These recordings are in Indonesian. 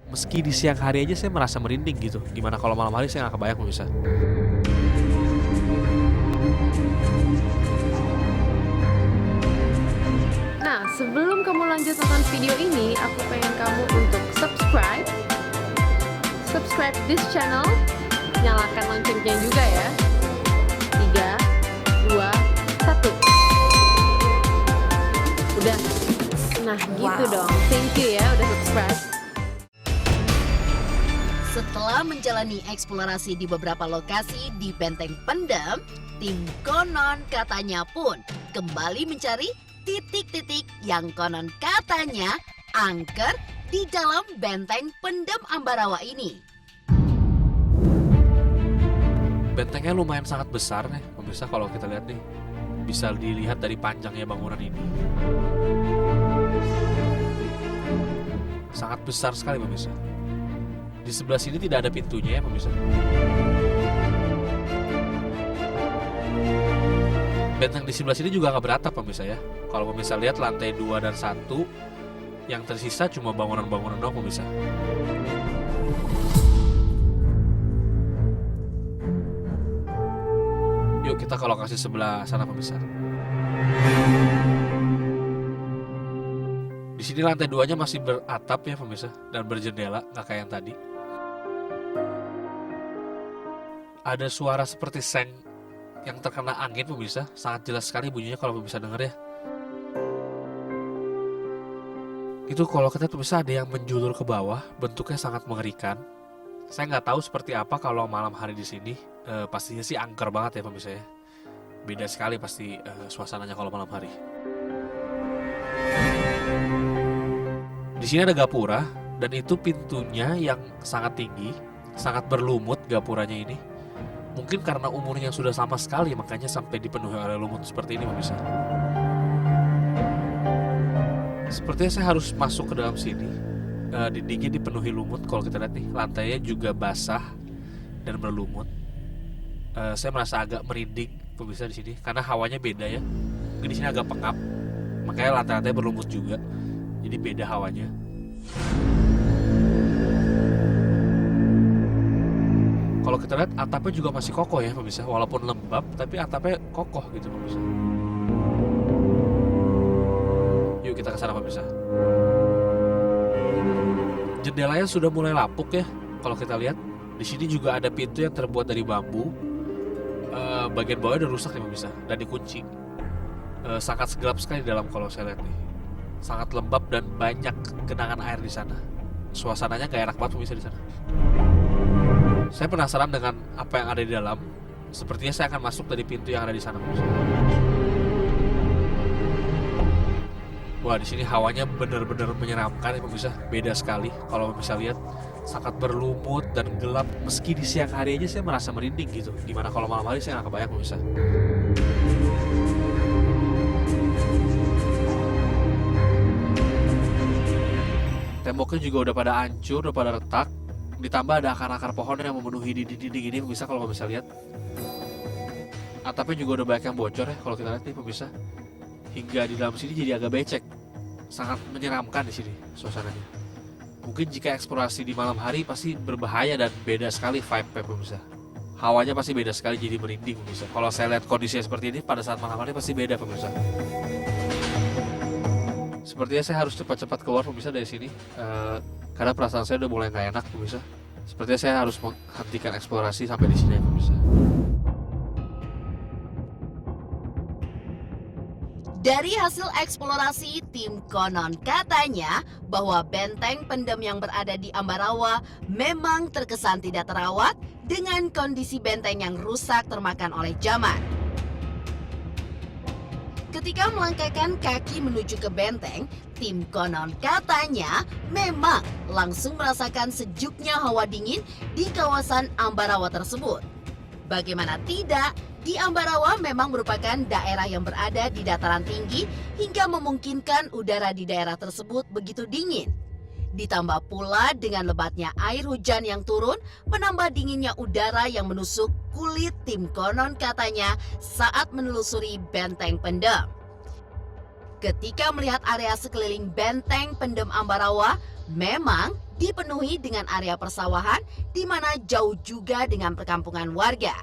Meski di siang hari aja saya merasa merinding gitu. Gimana kalau malam hari saya nggak kebayang pemirsa. Nah, sebelum kamu lanjut nonton video ini, aku pengen kamu untuk subscribe this channel, nyalakan loncengnya juga ya. 3, 2, 1. Udah. Nah, gitu dong. Thank you ya udah subscribe. Setelah menjalani eksplorasi di beberapa lokasi di Benteng Pendem, tim konon katanya pun kembali mencari titik-titik yang konon katanya angker di dalam Benteng Pendem Ambarawa ini. Bentengnya lumayan sangat besar nih pemirsa, kalau kita lihat nih. Bisa dilihat dari panjangnya bangunan ini. Sangat besar sekali pemirsa. Di sebelah sini tidak ada pintunya ya pemirsa. Benteng di sebelah sini juga nggak beratap pemirsa ya. Kalau pemirsa lihat lantai 2 dan 1, yang tersisa cuma bangunan-bangunan doang pemirsa. Yuk kita ke lokasi sebelah sana pemirsa. Di sini lantai 2-nya masih beratap ya pemirsa, dan berjendela, nggak kayak yang tadi. Ada suara seperti seng yang terkena angin pemirsa, sangat jelas sekali bunyinya kalau pemirsa dengar ya. Itu kalau kita pemirsa ada yang menjulur ke bawah, bentuknya sangat mengerikan. Saya nggak tahu seperti apa kalau malam hari di sini. Pastinya sih angker banget ya pemirsa ya. Beda sekali pasti suasananya kalau malam hari. Di sini ada gapura dan itu pintunya yang sangat tinggi, sangat berlumut gapuranya ini. Mungkin karena umurnya sudah sama sekali makanya sampai dipenuhi oleh lumut seperti ini pemirsa. Sepertinya saya harus masuk ke dalam sini. Dindingnya dipenuhi lumut kalau kita lihat nih, lantainya juga basah dan berlumut. Saya merasa agak merinding pemirsa di sini karena hawanya beda ya. Mungkin di sini agak pengap, makanya lantai-lantai berlumut juga. Jadi beda hawanya. Kalau kita lihat atapnya juga masih kokoh ya pemirsa, walaupun lembab tapi atapnya kokoh gitu pemirsa. Yuk kita ke sana pemirsa. Jendelanya sudah mulai lapuk ya. Kalau kita lihat di sini juga ada pintu yang terbuat dari bambu. Bagian bawahnya udah rusak nih pemirsa dan dikunci. Sangat gelap sekali di dalam kalau saya lihat nih. Sangat lembab dan banyak genangan air di sana. Suasananya gak enak banget pemirsa di sana. Saya penasaran dengan apa yang ada di dalam. Sepertinya saya akan masuk dari pintu yang ada di sana pemirsa. Wah, di sini hawanya benar-benar menyeramkan ya pemirsa. Beda sekali kalau bisa lihat, sangat berlumut dan gelap. Meski di siang hari aja saya merasa merinding gitu. Gimana kalau malam hari saya nggak kebayang pemirsa. Temboknya juga udah pada hancur, udah pada retak. Ditambah ada akar-akar pohon yang memenuhi dinding-dinding ini pemirsa kalau bisa lihat. Atapnya juga udah banyak yang bocor ya kalau kita lihat nih pemirsa. Hingga di dalam sini jadi agak becek. Sangat menyeramkan di sini suasananya. Mungkin jika eksplorasi di malam hari pasti berbahaya dan beda sekali vibe-nya pemirsa. Hawanya pasti beda sekali, jadi merinding pemirsa. Kalau saya lihat kondisinya seperti ini pada saat malam hari pasti beda pemirsa. Sepertinya saya harus cepat-cepat keluar pemirsa dari sini. Karena perasaan saya udah mulai gak enak pemirsa. Sepertinya saya harus menghentikan eksplorasi sampai di sini ya pemirsa. Dari hasil eksplorasi, tim konon katanya bahwa Benteng Pendem yang berada di Ambarawa memang terkesan tidak terawat dengan kondisi benteng yang rusak termakan oleh zaman. Ketika melangkahkan kaki menuju ke benteng, tim konon katanya memang langsung merasakan sejuknya hawa dingin di kawasan Ambarawa tersebut. Bagaimana tidak, di Ambarawa memang merupakan daerah yang berada di dataran tinggi hingga memungkinkan udara di daerah tersebut begitu dingin. Ditambah pula dengan lebatnya air hujan yang turun, menambah dinginnya udara yang menusuk kulit tim konon katanya saat menelusuri Benteng Pendem. Ketika melihat area sekeliling Benteng Pendem Ambarawa, memang dipenuhi dengan area persawahan di mana jauh juga dengan perkampungan warga.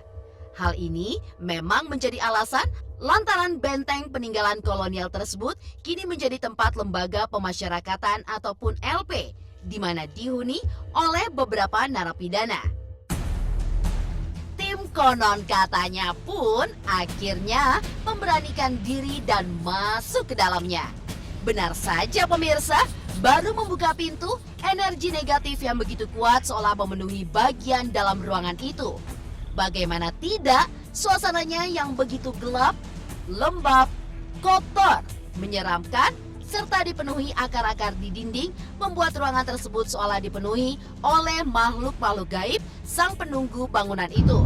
Hal ini memang menjadi alasan lantaran benteng peninggalan kolonial tersebut kini menjadi tempat lembaga pemasyarakatan ataupun LP, di mana dihuni oleh beberapa narapidana. Tim konon katanya pun akhirnya memberanikan diri dan masuk ke dalamnya. Benar saja pemirsa, baru membuka pintu, energi negatif yang begitu kuat seolah memenuhi bagian dalam ruangan itu. Bagaimana tidak, suasananya yang begitu gelap, lembab, kotor, menyeramkan, serta dipenuhi akar-akar di dinding membuat ruangan tersebut seolah dipenuhi oleh makhluk-makhluk gaib sang penunggu bangunan itu.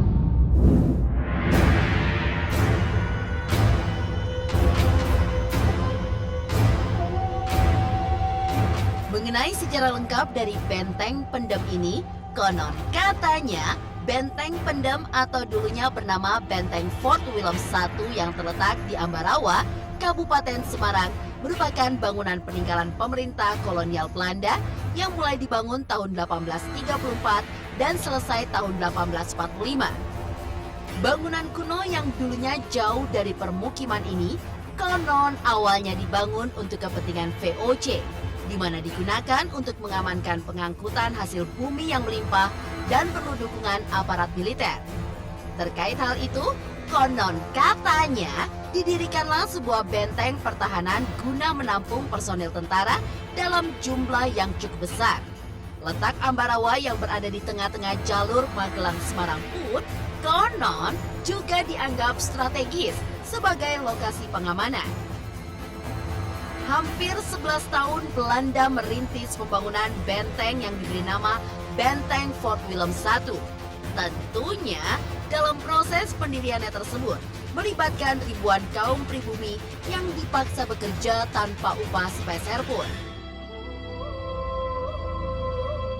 Mengenai sejarah lengkap dari benteng pendem ini, konon katanya benteng pendem atau dulunya bernama Benteng Fort William I yang terletak di Ambarawa, Kabupaten Semarang, merupakan bangunan peninggalan pemerintah kolonial Belanda yang mulai dibangun tahun 1834 dan selesai tahun 1845. Bangunan kuno yang dulunya jauh dari permukiman ini konon awalnya dibangun untuk kepentingan VOC, di mana digunakan untuk mengamankan pengangkutan hasil bumi yang melimpah dan perlu dukungan aparat militer. Terkait hal itu, konon katanya didirikanlah sebuah benteng pertahanan guna menampung personil tentara dalam jumlah yang cukup besar. Letak Ambarawa yang berada di tengah-tengah jalur Magelang Semarang pun konon juga dianggap strategis sebagai lokasi pengamanan. Hampir 11 tahun Belanda merintis pembangunan benteng yang diberi nama Benteng Fort William I. Tentunya dalam proses pendiriannya tersebut melibatkan ribuan kaum pribumi yang dipaksa bekerja tanpa upah sepeser pun.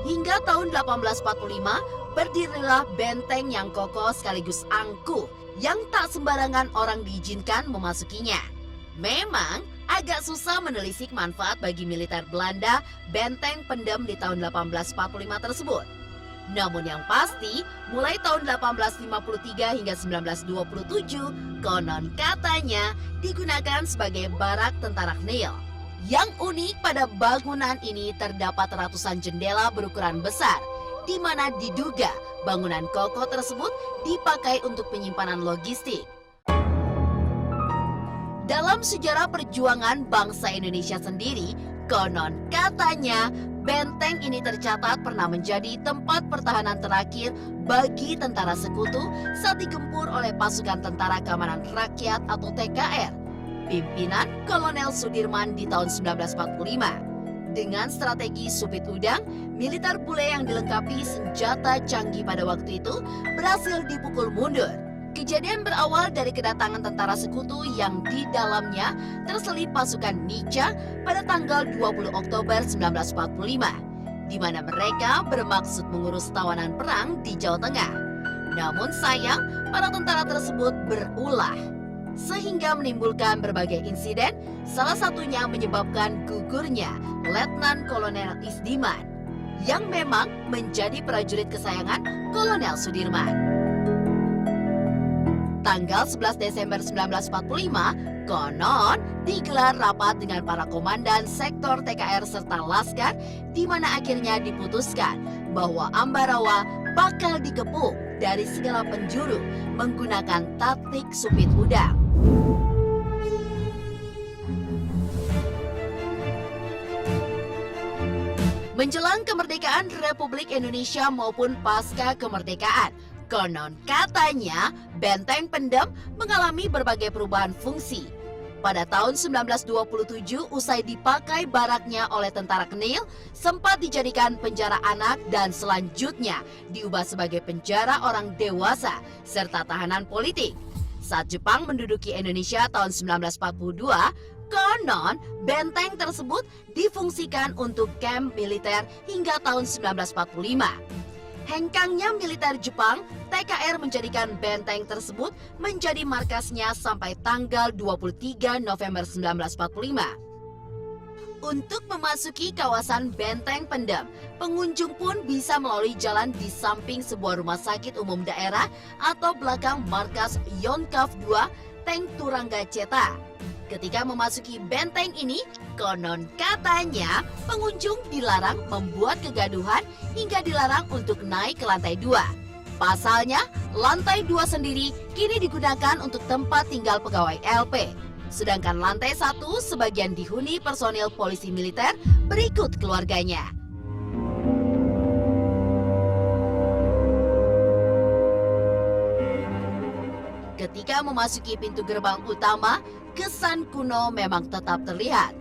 Hingga tahun 1845 berdirilah benteng yang kokoh sekaligus angkuh yang tak sembarangan orang diizinkan memasukinya. Memang agak susah menelisik manfaat bagi militer Belanda benteng pendem di tahun 1845 tersebut. Namun yang pasti, mulai tahun 1853 hingga 1927, konon katanya digunakan sebagai barak tentara KNIL. Yang unik pada bangunan ini terdapat ratusan jendela berukuran besar, di mana diduga bangunan kokoh tersebut dipakai untuk penyimpanan logistik. Dalam sejarah perjuangan bangsa Indonesia sendiri, konon katanya benteng ini tercatat pernah menjadi tempat pertahanan terakhir bagi tentara sekutu saat digempur oleh pasukan Tentara Keamanan Rakyat atau TKR, pimpinan Kolonel Sudirman di tahun 1945. Dengan strategi supit udang, militer bule yang dilengkapi senjata canggih pada waktu itu berhasil dipukul mundur. Kejadian berawal dari kedatangan tentara sekutu yang di dalamnya terselip pasukan Nica pada tanggal 20 Oktober 1945, di mana mereka bermaksud mengurus tawanan perang di Jawa Tengah. Namun sayang, para tentara tersebut berulah, sehingga menimbulkan berbagai insiden, salah satunya menyebabkan gugurnya Letnan Kolonel Isdiman, yang memang menjadi prajurit kesayangan Kolonel Sudirman. Tanggal 11 Desember 1945, konon digelar rapat dengan para komandan sektor TKR serta Laskar, di mana akhirnya diputuskan bahwa Ambarawa bakal dikepung dari segala penjuru menggunakan taktik supit udang. Menjelang kemerdekaan Republik Indonesia maupun pasca kemerdekaan, konon katanya benteng pendem mengalami berbagai perubahan fungsi. Pada tahun 1927, usai dipakai baraknya oleh tentara KNIL, sempat dijadikan penjara anak dan selanjutnya diubah sebagai penjara orang dewasa serta tahanan politik. Saat Jepang menduduki Indonesia tahun 1942, konon benteng tersebut difungsikan untuk kamp militer hingga tahun 1945. Hengkangnya militer Jepang, TKR menjadikan benteng tersebut menjadi markasnya sampai tanggal 23 November 1945. Untuk memasuki kawasan Benteng Pendem, pengunjung pun bisa melalui jalan di samping sebuah rumah sakit umum daerah atau belakang markas Yonkav 2 Tank Turangga Ceta. Ketika memasuki benteng ini, konon katanya pengunjung dilarang membuat kegaduhan hingga dilarang untuk naik ke lantai 2. Pasalnya, lantai 2 sendiri kini digunakan untuk tempat tinggal pegawai LP. Sedangkan lantai 1 sebagian dihuni personil polisi militer berikut keluarganya. Ketika memasuki pintu gerbang utama, kesan kuno memang tetap terlihat.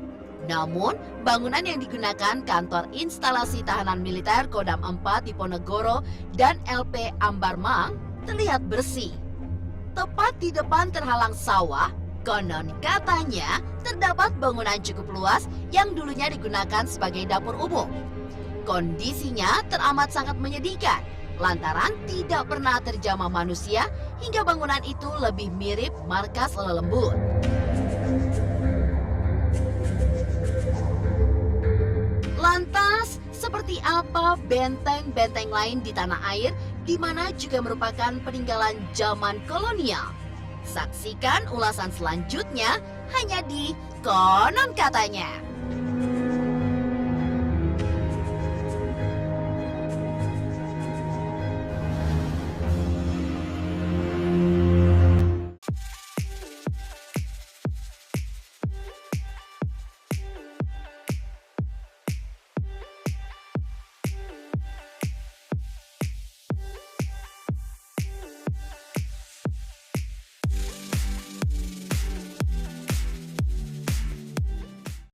Namun, bangunan yang digunakan kantor instalasi tahanan militer Kodam 4 Diponegoro dan LP Ambarmang terlihat bersih. Tepat di depan terhalang sawah, konon katanya terdapat bangunan cukup luas yang dulunya digunakan sebagai dapur umum. Kondisinya teramat sangat menyedihkan lantaran tidak pernah terjamah manusia hingga bangunan itu lebih mirip markas lelembut. Lantas, seperti apa benteng-benteng lain di tanah air di mana juga merupakan peninggalan zaman kolonial? Saksikan ulasan selanjutnya hanya di Konon Katanya.